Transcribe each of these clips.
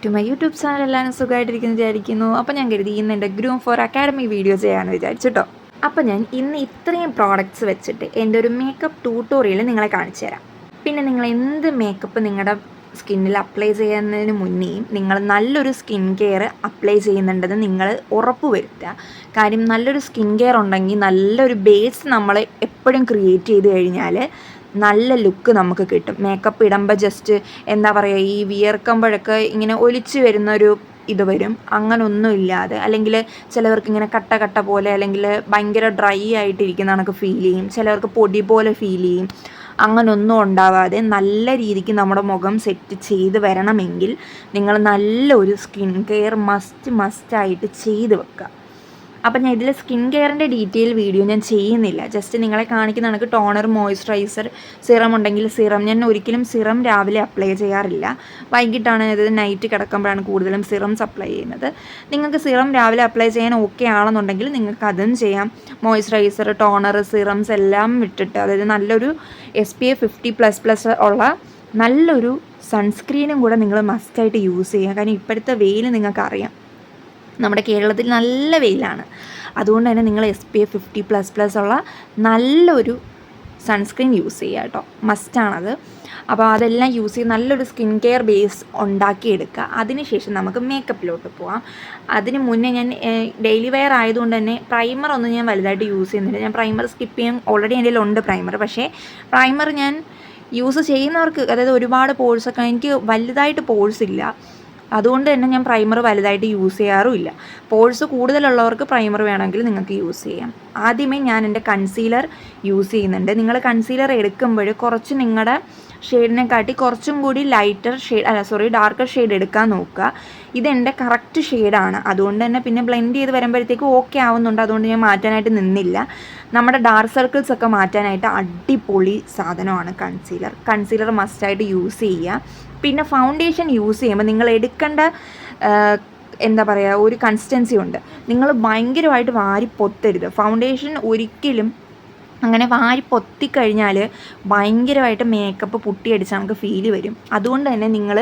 To my YouTube channel. എല്ലാവരും സുഖമായിട്ടിരിക്കുന്നു വിചാരിക്കുന്നു. അപ്പോൾ ഞാൻ കരുതി ഇന്ന് എൻ്റെ ഗ്രൂം ഫോർ അക്കാഡമി വീഡിയോ ചെയ്യാമെന്ന് വിചാരിച്ചിട്ടോ. അപ്പോൾ ഞാൻ ഇന്ന് ഇത്രയും പ്രോഡക്റ്റ്സ് വെച്ചിട്ട് എൻ്റെ ഒരു മേക്കപ്പ് ട്യൂട്ടോറിയൽ നിങ്ങളെ കാണിച്ചു തരാം. പിന്നെ നിങ്ങൾ എന്ത് മേക്കപ്പ് നിങ്ങളുടെ സ്കിന്നിൽ അപ്ലൈ ചെയ്യുന്നതിന് മുന്നേയും നിങ്ങൾ നല്ലൊരു സ്കിൻ കെയർ അപ്ലൈ ചെയ്യുന്നുണ്ടെന്ന് നിങ്ങൾ ഉറപ്പ് വരുത്തുക. കാര്യം നല്ലൊരു സ്കിൻ കെയർ ഉണ്ടെങ്കിൽ നല്ലൊരു ബേസ് നമ്മൾ എപ്പോഴും ക്രിയേറ്റ് ചെയ്ത് കഴിഞ്ഞാൽ നല്ല ലുക്ക് നമുക്ക് കിട്ടും. മേക്കപ്പ് ഇടുമ്പോൾ ജസ്റ്റ് എന്താ പറയുക, ഈ വിയർക്കുമ്പോഴൊക്കെ ഇങ്ങനെ ഒലിച്ച് വരുന്നൊരു ഇത് വരും. അങ്ങനൊന്നും ഇല്ലാതെ, അല്ലെങ്കിൽ ചിലവർക്ക് ഇങ്ങനെ കട്ട കട്ട പോലെ അല്ലെങ്കിൽ ഭയങ്കര ഡ്രൈ ആയിട്ടിരിക്കുന്ന കണക്ക് ഫീൽ ചെയ്യും, ചിലവർക്ക് പൊടി പോലെ ഫീൽ ചെയ്യും. അങ്ങനൊന്നും ഉണ്ടാവാതെ നല്ല രീതിക്ക് നമ്മുടെ മുഖം സെറ്റ് ചെയ്ത് വരണമെങ്കിൽ നിങ്ങൾ നല്ലൊരു സ്കിൻ കെയർ മസ്റ്റായിട്ട് ചെയ്ത് വെക്കുക. അപ്പം ഞാൻ ഇതിൽ സ്കിൻ കെയറിൻ്റെ ഡീറ്റെയിൽ വീഡിയോ ഞാൻ ചെയ്യുന്നില്ല. ജസ്റ്റ് നിങ്ങളെ കാണിക്കുന്ന കണക്ക് ടോണർ, മോയ്സ്ചറൈസർ, സിറം ഉണ്ടെങ്കിൽ സിറം. ഞാൻ ഒരിക്കലും സിറം രാവിലെ അപ്ലൈ ചെയ്യാറില്ല. വൈകിട്ടാണ് ഇത് നൈറ്റ് കിടക്കുമ്പോഴാണ് കൂടുതലും സിറംസ് അപ്ലൈ ചെയ്യുന്നത്. നിങ്ങൾക്ക് സിറം രാവിലെ അപ്ലൈ ചെയ്യാൻ ഓക്കെ ആണെന്നുണ്ടെങ്കിൽ നിങ്ങൾക്ക് അതും ചെയ്യാം. മോയ്സ്ചറൈസർ, ടോണർ, സിറംസ് എല്ലാം വിട്ടിട്ട്, അതായത് നല്ലൊരു SPF 50++ ഉള്ള നല്ലൊരു സൺസ്ക്രീനും കൂടെ നിങ്ങൾ മസ്റ്റായിട്ട് യൂസ് ചെയ്യുക. കാരണം ഇപ്പോഴത്തെ വെയിൽ നിങ്ങൾക്കറിയാം, നമ്മുടെ കേരളത്തിൽ നല്ല വെയിലാണ്. അതുകൊണ്ട് തന്നെ നിങ്ങൾ SPF 50++ ഉള്ള നല്ലൊരു സൺസ്ക്രീൻ യൂസ് ചെയ്യുക കേട്ടോ, മസ്റ്റാണത്. അപ്പോൾ അതെല്ലാം യൂസ് ചെയ്ത് നല്ലൊരു സ്കിൻ കെയർ ബേസ് ഉണ്ടാക്കിയെടുക്കുക. അതിനുശേഷം നമുക്ക് മേക്കപ്പിലോട്ട് പോകാം. അതിന് മുന്നേ ഞാൻ ഡെയിലി വെയർ ആയതുകൊണ്ട് തന്നെ പ്രൈമർ ഒന്നും ഞാൻ വലുതായിട്ട് യൂസ് ചെയ്യുന്നില്ല. ഞാൻ പ്രൈമർ സ്കിപ്പ് ചെയ്യാൻ, ഓൾറെഡി എൻ്റെ കയ്യിലുണ്ട് പ്രൈമർ. പക്ഷേ പ്രൈമർ ഞാൻ യൂസ് ചെയ്യുന്നവർക്ക്, അതായത് ഒരുപാട് പോഴ്സൊക്കെ, എനിക്ക് വലുതായിട്ട് പോഴ്സ് ഇല്ല, അതുകൊണ്ട് തന്നെ ഞാൻ പ്രൈമർ വലുതായിട്ട് യൂസ് ചെയ്യാറുമില്ല. പോഴ്സ് കൂടുതലുള്ളവർക്ക് പ്രൈമർ വേണമെങ്കിൽ നിങ്ങൾക്ക് യൂസ് ചെയ്യാം. ആദ്യമേ ഞാൻ എൻ്റെ കൺസീലർ യൂസ് ചെയ്യുന്നുണ്ട്. നിങ്ങൾ കൺസീലർ എടുക്കുമ്പോൾ കുറച്ച് നിങ്ങളുടെ ഷെയ്ഡിനെക്കാട്ടി കുറച്ചും കൂടി ഡാർക്കർ ഷെയ്ഡ് എടുക്കാൻ നോക്കുക. ഇതെൻ്റെ കറക്റ്റ് ഷെയ്ഡാണ്, അതുകൊണ്ട് തന്നെ പിന്നെ ബ്ലെൻഡ് ചെയ്ത് വരുമ്പോഴത്തേക്ക് ഓക്കെ ആവുന്നുണ്ട്. അതുകൊണ്ട് ഞാൻ മാറ്റാനായിട്ട് നിന്നില്ല. നമ്മുടെ ഡാർക്ക് സർക്കിൾസ് ഒക്കെ മാറ്റാനായിട്ട് അടിപൊളി സാധനമാണ് കൺസീലർ മസ്റ്റായിട്ട് യൂസ് ചെയ്യുക. പിന്നെ ഫൗണ്ടേഷൻ യൂസ് ചെയ്യുമ്പോൾ നിങ്ങൾ എടുക്കേണ്ട എന്താ പറയുക, ഒരു കൺസിസ്റ്റൻസി ഉണ്ട്. നിങ്ങൾ ഭയങ്കരമായിട്ട് വാരി പൊത്തരുത്. ഫൗണ്ടേഷൻ ഒരിക്കലും അങ്ങനെ വാരി പൊത്തിക്കഴിഞ്ഞാൽ ഭയങ്കരമായിട്ട് മേക്കപ്പ് പൊട്ടിയടിച്ച് നമുക്ക് ഫീൽ വരും. അതുകൊണ്ട് തന്നെ നിങ്ങൾ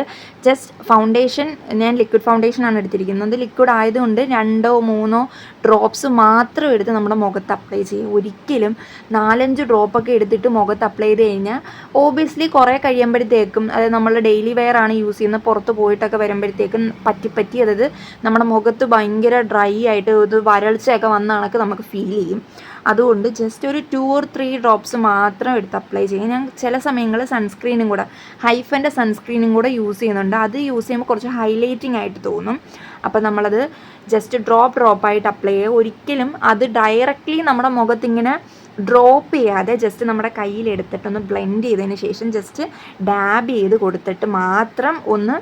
ജസ്റ്റ് ഫൗണ്ടേഷൻ, ഞാൻ ലിക്വിഡ് ഫൗണ്ടേഷനാണ് എടുത്തിരിക്കുന്നത്. ലിക്വിഡ് ആയതുകൊണ്ട് 2-3 ഡ്രോപ്സ് മാത്രം എടുത്ത് നമ്മുടെ മുഖത്ത് അപ്ലൈ ചെയ്യും. ഒരിക്കലും 4-5 ഡ്രോപ്പൊക്കെ എടുത്തിട്ട് മുഖത്ത് അപ്ലൈ ചെയ്ത് കഴിഞ്ഞാൽ ഓബിയസ്ലി കുറേ കഴിയുമ്പോഴത്തേക്കും, അതായത് നമ്മൾ ഡെയിലി വെയർ ആണ് യൂസ് ചെയ്യുന്നത്, പുറത്ത് പോയിട്ടൊക്കെ വരുമ്പോഴത്തേക്കും പറ്റി അതായത് നമ്മുടെ മുഖത്ത് ഭയങ്കര ഡ്രൈ ആയിട്ട് ഇത് വരൾച്ചയൊക്കെ വന്ന കണക്ക് നമുക്ക് ഫീൽ ചെയ്യും. അതുകൊണ്ട് ജസ്റ്റ് ഒരു 2 or 3 ഡ്രോപ്സ് മാത്രം എടുത്ത് അപ്ലൈ ചെയ്യും. ഞാൻ ചില സമയങ്ങളിൽ സൺസ്ക്രീനും കൂടെ, ഹൈഫൻ്റെ സൺസ്ക്രീനും കൂടെ യൂസ് ചെയ്യുന്നുണ്ട്. അത് യൂസ് ചെയ്യുമ്പോൾ കുറച്ച് ഹൈലൈറ്റിംഗ് ആയിട്ട് തോന്നും. അപ്പോൾ നമ്മളത് ജസ്റ്റ് ഡ്രോപ്പായിട്ട് അപ്ലൈ ചെയ്യുക. ഒരിക്കലും അത് ഡയറക്റ്റ്ലി നമ്മുടെ മുഖത്തിങ്ങനെ ഡ്രോപ്പ് ചെയ്യാതെ ജസ്റ്റ് നമ്മുടെ കയ്യിലെടുത്തിട്ടൊന്ന് ബ്ലെൻഡ് ചെയ്തതിന് ശേഷം ജസ്റ്റ് ഡാബ് ചെയ്ത് കൊടുത്തിട്ട് മാത്രം ഒന്ന്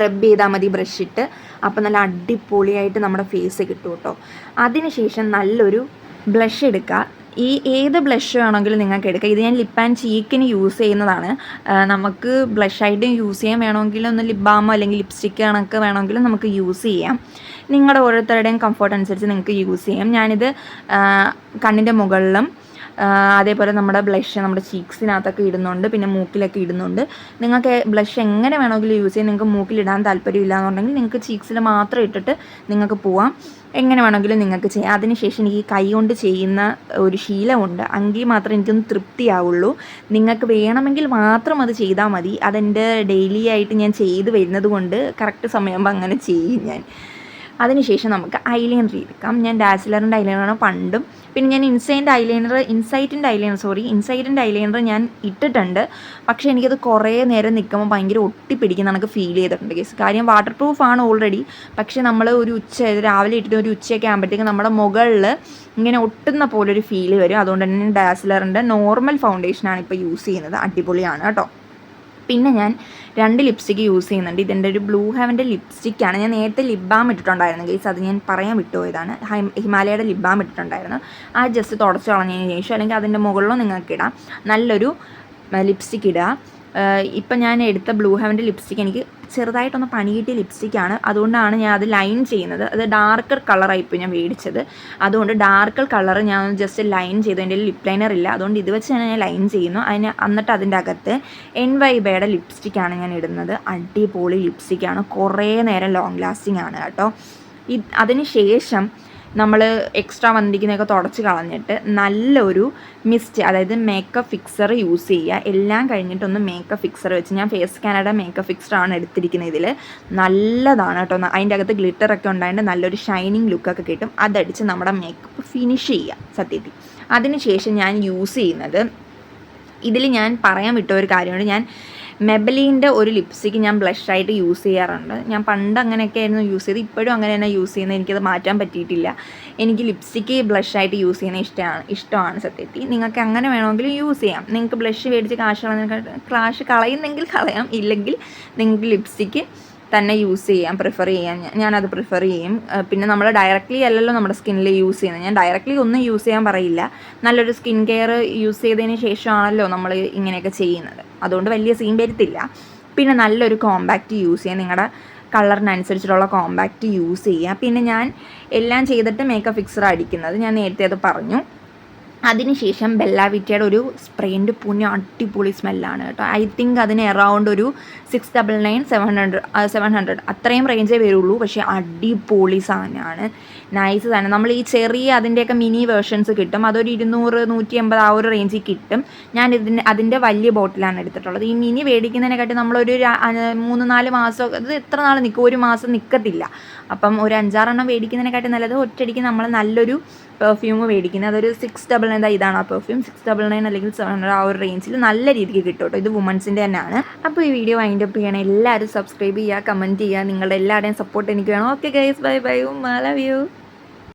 റബ്ബ് ചെയ്താൽ മതി ബ്രഷിട്ട്. അപ്പോൾ നല്ല അടിപൊളിയായിട്ട് നമ്മുടെ ഫേസ് കിട്ടും കേട്ടോ. അതിനുശേഷം നല്ലൊരു ബ്ലഷ് എടുക്കുക. ഏത് ബ്ലഷ് വേണമെങ്കിലും നിങ്ങൾക്ക് എടുക്കുക. ഇത് ഞാൻ ലിപ്പ് ആൻഡ് ചീക്കിന് യൂസ് ചെയ്യുന്നതാണ്. നമുക്ക് ബ്ലഷായിട്ട് യൂസ് ചെയ്യാൻ വേണമെങ്കിൽ ഒന്ന് ലിപ് ബാമോ അല്ലെങ്കിൽ ലിപ്സ്റ്റിക്ക് കണക്ക് വേണമെങ്കിലും നമുക്ക് യൂസ് ചെയ്യാം. നിങ്ങളുടെ ഓരോരുത്തരുടെയും കംഫർട്ട് അനുസരിച്ച് നിങ്ങൾക്ക് യൂസ് ചെയ്യാം. ഞാനിത് കണ്ണിൻ്റെ മുകളിലും അതേപോലെ നമ്മുടെ ബ്ലഷ് നമ്മുടെ ചീക്സിനകത്തൊക്കെ ഇടുന്നുണ്ട്, പിന്നെ മൂക്കിലൊക്കെ ഇടുന്നുണ്ട്. നിങ്ങൾക്ക് ബ്ലഷ് എങ്ങനെ വേണമെങ്കിലും യൂസ് ചെയ്യാം. നിങ്ങൾക്ക് മൂക്കിലിടാൻ താല്പര്യമില്ല എന്നുണ്ടെങ്കിൽ നിങ്ങൾക്ക് ചീക്സിൽ മാത്രം ഇട്ടിട്ട് നിങ്ങൾക്ക് പോവാം. എങ്ങനെ വേണമെങ്കിലും നിങ്ങൾക്ക് ചെയ്യാം. അതിനുശേഷം എനിക്ക് കൈ കൊണ്ട് ചെയ്യുന്ന ഒരു ശീലമുണ്ട്, എങ്കിൽ മാത്രമേ എനിക്കൊന്ന് തൃപ്തിയാവുള്ളൂ. നിങ്ങൾക്ക് വേണമെങ്കിൽ മാത്രം അത് ചെയ്താൽ മതി. അതെൻ്റെ ഡെയിലി ആയിട്ട് ഞാൻ ചെയ്ത് വരുന്നത് കൊണ്ട് കറക്റ്റ് സമയമാകുമ്പോൾ അങ്ങനെ ചെയ്യും ഞാൻ. അതിനുശേഷം നമുക്ക് ഐലൈനർ എടുക്കാം. ഞാൻ ഡാസിലറിൻ്റെ ഐലൈനറാണ് പണ്ടും, പിന്നെ ഞാൻ ഇൻസൈറ്റിൻ്റെ ഐലൈനർ ഞാൻ ഇട്ടിട്ടുണ്ട്. പക്ഷേ എനിക്കത് കുറേ നേരം നിൽക്കുമ്പോൾ ഭയങ്കര ഒട്ടിപ്പിടിക്കുന്ന എനിക്ക് ഫീൽ ചെയ്തിട്ടുണ്ട് കേസ്. കാര്യം വാട്ടർ പ്രൂഫാണ് ഓൾറെഡി, പക്ഷേ നമ്മൾ ഒരു രാവിലെ ഇട്ടിട്ട് ഒരു ഉച്ചയൊക്കെ ആകുമ്പോഴത്തേക്കും നമ്മുടെ മുകളിൽ ഇങ്ങനെ ഒട്ടുന്ന പോലൊരു ഫീൽ വരും. അതുകൊണ്ട് തന്നെ ഡാസിലറിൻ്റെ നോർമൽ ഫൗണ്ടേഷനാണ് ഇപ്പോൾ യൂസ് ചെയ്യുന്നത്. അടിപൊളിയാണ് കേട്ടോ. പിന്നെ ഞാൻ 2 ലിപ്സ്റ്റിക്ക് യൂസ് ചെയ്യുന്നുണ്ട്. ഇതെൻ്റെ ഒരു ബ്ലൂ ഹെവൻ്റെ ലിപ്സ്റ്റിക്കാണ്. ഞാൻ നേരത്തെ ലിപ് ബാം ഇട്ടിട്ടുണ്ടായിരുന്നു ഗൈസ്, അത് ഞാൻ പറയാൻ വിട്ടുപോയതാണ്. ഹിമാലയയുടെ ലിപ് ബാം ഇട്ടിട്ടുണ്ടായിരുന്നു. ആ ജസ്റ്റ് തുടച്ച് കളഞ്ഞതിന് ശേഷം അല്ലെങ്കിൽ അതിൻ്റെ മുകളിലോ നിങ്ങൾക്ക് ഇടാം. നല്ലൊരു ലിപ്സ്റ്റിക്ക് ഇടുക. ഇപ്പം ഞാൻ എടുത്ത ബ്ലൂ ഹെവൻ്റെ ലിപ്സ്റ്റിക്ക് എനിക്ക് ചെറുതായിട്ടൊന്ന് പണി കിട്ടിയ ലിപ്സ്റ്റിക്കാണ്. അതുകൊണ്ടാണ് ഞാൻ അത് ലൈൻ ചെയ്യുന്നത്. അത് ഡാർക്കർ കളറായിപ്പോൾ ഞാൻ മേടിച്ചത്. അതുകൊണ്ട് ഡാർക്കർ കളർ ഞാൻ ജസ്റ്റ് ലൈൻ ചെയ്തു. എൻ്റെ ലിപ്പ് ലൈനർ ഇല്ല, അതുകൊണ്ട് ഇത് വെച്ച് ഞാൻ ലൈൻ ചെയ്യുന്നു. എന്നിട്ട് അതിൻ്റെ അകത്ത് NYBയുടെ ലിപ്സ്റ്റിക്കാണ് ഞാൻ ഇടുന്നത്. അടിപൊളി ലിപ്സ്റ്റിക്കാണ്, കുറേ നേരം ലോങ് ലാസ്റ്റിംഗ് ആണ് കേട്ടോ. അതിന് ശേഷം നമ്മൾ എക്സ്ട്രാ വന്നിരിക്കുന്നതൊക്കെ തുടച്ച് കളഞ്ഞിട്ട് നല്ലൊരു മിസ്റ്റ്, അതായത് മേക്കപ്പ് ഫിക്സർ യൂസ് ചെയ്യുക. എല്ലാം കഴിഞ്ഞിട്ടൊന്ന് മേക്കപ്പ് ഫിക്സർ വെച്ച്, ഞാൻ ഫേസ് കാനഡ മേക്കപ്പ് ഫിക്സറാണ് എടുത്തിരിക്കുന്നത്. ഇതിൽ നല്ലതാണ് കേട്ടോ. അതിൻ്റെ അകത്ത് ഗ്ലിറ്ററൊക്കെ ഉണ്ടായിട്ട് നല്ലൊരു ഷൈനിങ് ലുക്കൊക്കെ കിട്ടും. അതടിച്ച് നമ്മുടെ മേക്കപ്പ് ഫിനിഷ് ചെയ്യുക സത്യത്തിൽ. അതിനുശേഷം ഞാൻ യൂസ് ചെയ്യുന്നത്, ഇതിൽ ഞാൻ പറയാൻ വിട്ട ഒരു കാര്യമുണ്ട്. ഞാൻ മെബലീൻ്റെ ഒരു ലിപ്സ്റ്റിക്ക് ഞാൻ ബ്ലഷായിട്ട് യൂസ് ചെയ്യാറുണ്ട്. ഞാൻ പണ്ട് അങ്ങനെയൊക്കെ ആയിരുന്നു യൂസ് ചെയ്ത്, ഇപ്പോഴും അങ്ങനെ തന്നെ യൂസ് ചെയ്യുന്നത്. എനിക്കത് മാറ്റാൻ പറ്റിയിട്ടില്ല. എനിക്ക് ലിപ്സ്റ്റിക്ക് ബ്ലഷായിട്ട് യൂസ് ചെയ്യുന്നത് ഇഷ്ടമാണ് സത്യത്തിൽ. നിങ്ങൾക്ക് അങ്ങനെ വേണമെങ്കിൽ യൂസ് ചെയ്യാം. നിങ്ങൾക്ക് ബ്ലഷ് മേടിച്ച് കാശ് കളയുന്നെങ്കിൽ കളയാം, ഇല്ലെങ്കിൽ നിങ്ങൾക്ക് ലിപ്സ്റ്റിക്ക് തന്നെ യൂസ് ചെയ്യാം, പ്രിഫർ ചെയ്യാം. ഞാനത് പ്രിഫർ ചെയ്യും. പിന്നെ നമ്മൾ ഡയറക്റ്റ്ലി അല്ലല്ലോ നമ്മുടെ സ്കിന്നിൽ യൂസ് ചെയ്യുന്നത്. ഞാൻ ഡയറക്റ്റ്ലി ഒന്നും യൂസ് ചെയ്യാൻ പറയില്ല. നല്ലൊരു സ്കിൻ കെയർ യൂസ് ചെയ്തതിന് ശേഷമാണല്ലോ നമ്മൾ ഇങ്ങനെയൊക്കെ ചെയ്യുന്നത്. അതുകൊണ്ട് വലിയ സീൻ വരത്തില്ല. പിന്നെ നല്ലൊരു കോമ്പാക്റ്റ് യൂസ് ചെയ്യുക, നിങ്ങളുടെ കളറിനനുസരിച്ചിട്ടുള്ള കോമ്പാക്റ്റ് യൂസ് ചെയ്യുക. പിന്നെ ഞാൻ എല്ലാം ചെയ്തിട്ട് മേക്കപ്പ് ഫിക്സർ അടിക്കുന്നത്, ഞാൻ നേരത്തെ അത് പറഞ്ഞു. അതിനുശേഷം ബെല്ല വിറ്റയുടെ ഒരു സ്പ്രേൻ്റെ പുണ്യ അടിപൊളി സ്മെല്ലാണ് കേട്ടോ. ഐ തിങ്ക് അതിന് അറൗണ്ട് ഒരു 699 700 അത്രയും റേഞ്ചേ വരുള്ളൂ. പക്ഷേ അടിപൊളി സാധനമാണ്, നൈസ് സാധനം. നമ്മൾ ഈ ചെറിയ അതിൻ്റെയൊക്കെ മിനി വേർഷൻസ് കിട്ടും, അതൊരു 200 150 ആ ഒരു റേഞ്ചിൽ കിട്ടും. ഞാൻ അതിൻ്റെ വലിയ ബോട്ടിലാണ് എടുത്തിട്ടുള്ളത്. ഈ മിനി മേടിക്കുന്നതിനെക്കാട്ടി നമ്മളൊരു 3-4 മാസം, അത് എത്ര നാൾ നിൽക്കും, 1 മാസം നിൽക്കത്തില്ല. അപ്പം ഒരു 5-6 എണ്ണം മേടിക്കുന്നതിനെക്കാട്ടി നല്ലത് ഒറ്റയടിക്ക് നമ്മൾ നല്ലൊരു പെർഫ്യൂം മേടിക്കുന്നത്. അതൊരു 699, ഇതാണ് ആ പെർഫ്യൂം. 699 അല്ലെങ്കിൽ 700 ആ ഒരു റേഞ്ചിൽ നല്ല രീതിക്ക് കിട്ടും കേട്ടോ. ഇത് വുമൻസിൻ്റെ തന്നെയാണ്. അപ്പോൾ ഈ വീഡിയോ വൈൻഡ് അപ്പ് ചെയ്യണം. എല്ലാവരും സബ്സ്ക്രൈബ് ചെയ്യുക, കമൻറ്റ് ചെയ്യുക. നിങ്ങളുടെ എല്ലാവരുടെയും സപ്പോർട്ട് എനിക്ക് വേണം. Okay guys, bye bye, love you.